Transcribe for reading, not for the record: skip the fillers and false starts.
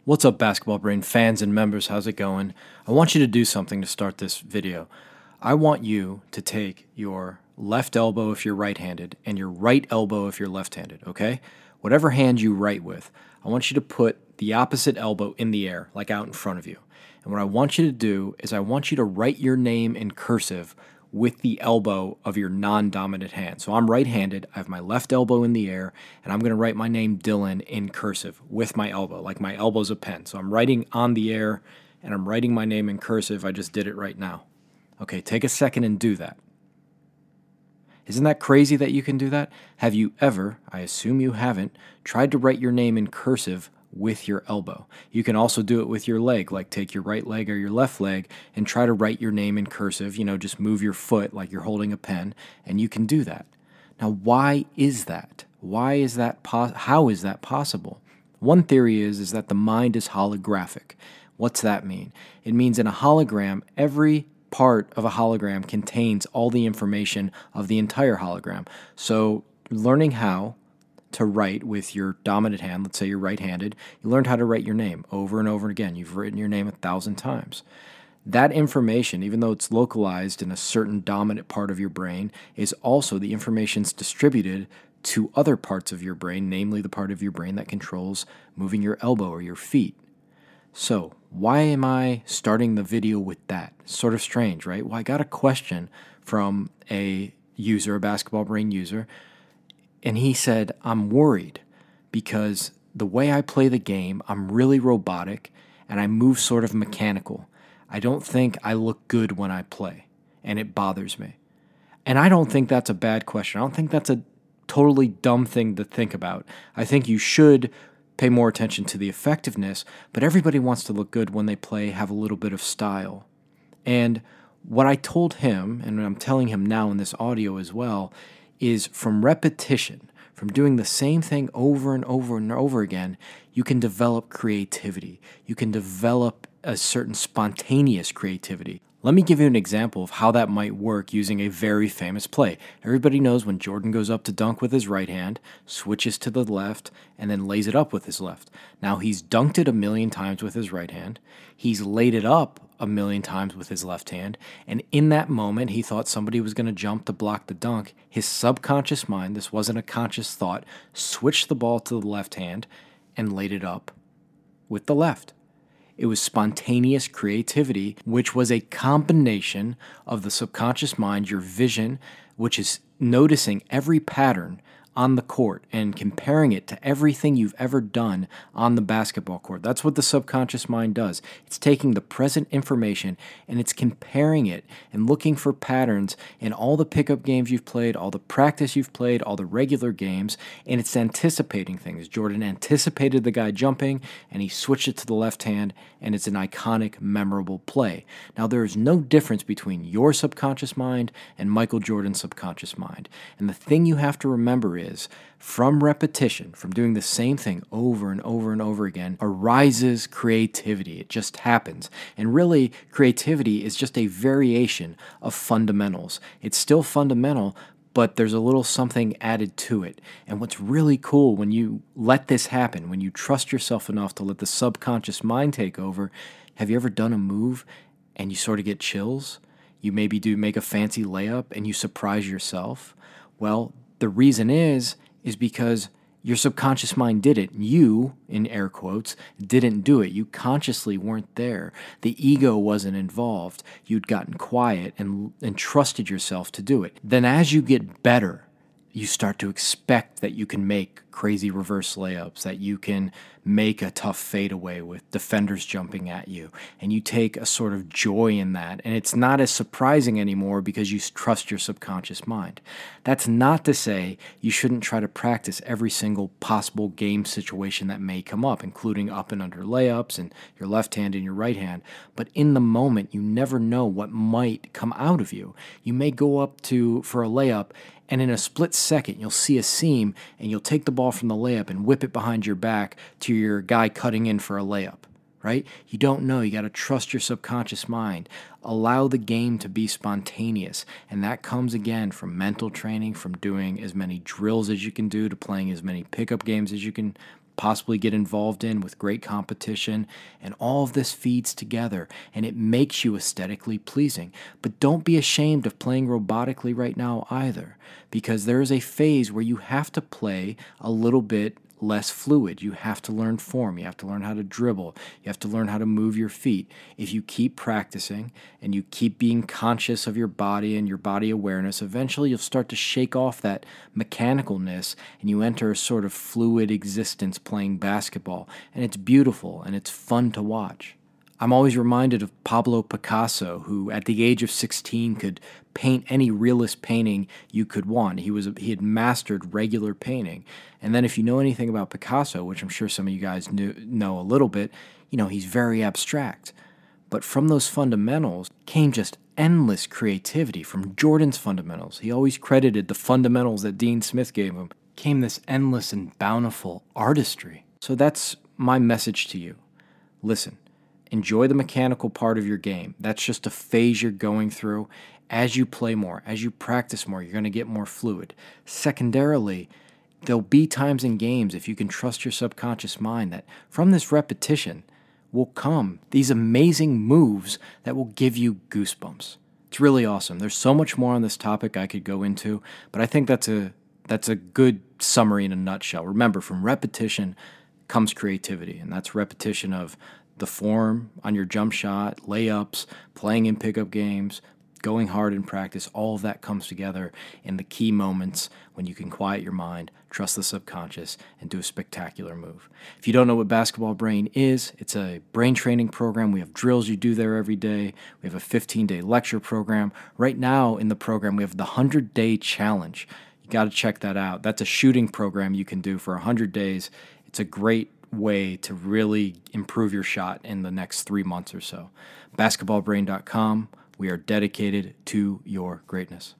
What's up, Basketball Brain fans and members? How's it going? I want you to do something to start this video. I want you to take your left elbow if you're right-handed and your right elbow if you're left-handed, okay? Whatever hand you write with, I want you to put the opposite elbow in the air, like out in front of you. And what I want you to do is I want you to write your name in cursive with the elbow of your non-dominant hand. So I'm right-handed, I have my left elbow in the air, and I'm going to write my name Dylan in cursive with my elbow, like my elbow's a pen. So I'm writing on the air, and I'm writing my name in cursive. I just did it right now. Okay, take a second and do that. Isn't that crazy that you can do that? Have you ever, I assume you haven't, tried to write your name in cursive with your elbow? You can also do it with your leg, like take your right leg or your left leg and try to write your name in cursive. Just move your foot like you're holding a pen, and you can do that. Now, why is that? How is that possible? One theory is that the mind is holographic. What's that mean? It means in a hologram, every part of a hologram contains all the information of the entire hologram. So learning how to write with your dominant hand, let's say you're right-handed, you learned how to write your name over and over again. You've written your name 1,000 times. That information, even though it's localized in a certain dominant part of your brain, is also the information's distributed to other parts of your brain, namely the part of your brain that controls moving your elbow or your feet. So, why am I starting the video with that? Sort of strange, right? Well, I got a question from a user, a Basketball Brain user, and he said, I'm worried because the way I play the game, I'm really robotic and I move sort of mechanical. I don't think I look good when I play, and it bothers me. And I don't think that's a bad question. I don't think that's a totally dumb thing to think about. I think you should pay more attention to the effectiveness, but everybody wants to look good when they play, have a little bit of style. And what I told him, and I'm telling him now in this audio as well, is from repetition, from doing the same thing over and over and over again, you can develop creativity. You can develop a certain spontaneous creativity. Let me give you an example of how that might work using a very famous play. Everybody knows when Jordan goes up to dunk with his right hand, switches to the left, and then lays it up with his left. Now, he's dunked it 1,000,000 times with his right hand. He's laid it up 1,000,000 times with his left hand. And in that moment, he thought somebody was going to jump to block the dunk. His subconscious mind, this wasn't a conscious thought, switched the ball to the left hand and laid it up with the left. It was spontaneous creativity, which was a combination of the subconscious mind, your vision, which is noticing every pattern on the court and comparing it to everything you've ever done on the basketball court. That's what the subconscious mind does. It's taking the present information and it's comparing it and looking for patterns in all the pickup games you've played, all the practice you've played, all the regular games, and it's anticipating things. Jordan anticipated the guy jumping and he switched it to the left hand, and it's an iconic, memorable play. Now, there is no difference between your subconscious mind and Michael Jordan's subconscious mind. And the thing you have to remember is, from repetition, from doing the same thing over and over and over again, arises creativity. It just happens. And really, creativity is just a variation of fundamentals. It's still fundamental, but there's a little something added to it. And what's really cool when you let this happen, when you trust yourself enough to let the subconscious mind take over, have you ever done a move and you sort of get chills? You maybe do make a fancy layup and you surprise yourself? Well, the reason is because your subconscious mind did it. You, in air quotes, didn't do it. You consciously weren't there. The ego wasn't involved. You'd gotten quiet and trusted yourself to do it. Then as you get better, you start to expect that you can make crazy reverse layups, that you can make a tough fadeaway with defenders jumping at you, and you take a sort of joy in that, and it's not as surprising anymore because you trust your subconscious mind. That's not to say you shouldn't try to practice every single possible game situation that may come up, including up and under layups and your left hand and your right hand, but in the moment, you never know what might come out of you. You may go up for a layup, and in a split second, you'll see a seam, and you'll take the ball from the layup and whip it behind your back to your guy cutting in for a layup, right? You don't know. You got to trust your subconscious mind. Allow the game to be spontaneous. And that comes, again, from mental training, from doing as many drills as you can do, to playing as many pickup games as you can possibly get involved in with great competition. And all of this feeds together and it makes you aesthetically pleasing. But don't be ashamed of playing robotically right now either, because there is a phase where you have to play a little bit less fluid. You have to learn form. You have to learn how to dribble. You have to learn how to move your feet. If you keep practicing and you keep being conscious of your body and your body awareness, eventually you'll start to shake off that mechanicalness and you enter a sort of fluid existence playing basketball. And it's beautiful and it's fun to watch. I'm always reminded of Pablo Picasso, who at the age of 16 could paint any realist painting you could want. He had mastered regular painting. And then if you know anything about Picasso, which I'm sure some of you guys know a little bit, he's very abstract. But from those fundamentals came just endless creativity. From Jordan's fundamentals, he always credited the fundamentals that Dean Smith gave him, came this endless and bountiful artistry. So that's my message to you. Listen. Enjoy the mechanical part of your game. That's just a phase you're going through. As you play more, as you practice more, you're going to get more fluid. Secondarily, there'll be times in games, if you can trust your subconscious mind, that from this repetition will come these amazing moves that will give you goosebumps. It's really awesome. There's so much more on this topic I could go into, but I think that's a good summary in a nutshell. Remember, from repetition comes creativity, and that's repetition of the form on your jump shot, layups, playing in pickup games, going hard in practice. All of that comes together in the key moments when you can quiet your mind, trust the subconscious, and do a spectacular move. If you don't know what Basketball Brain is, it's a brain training program. We have drills you do there every day. We have a 15-day lecture program. Right now in the program, we have the 100-day challenge. You got to check that out. That's a shooting program you can do for 100 days. It's a great way to really improve your shot in the next 3 months or so. BasketballBrain.com. We are dedicated to your greatness.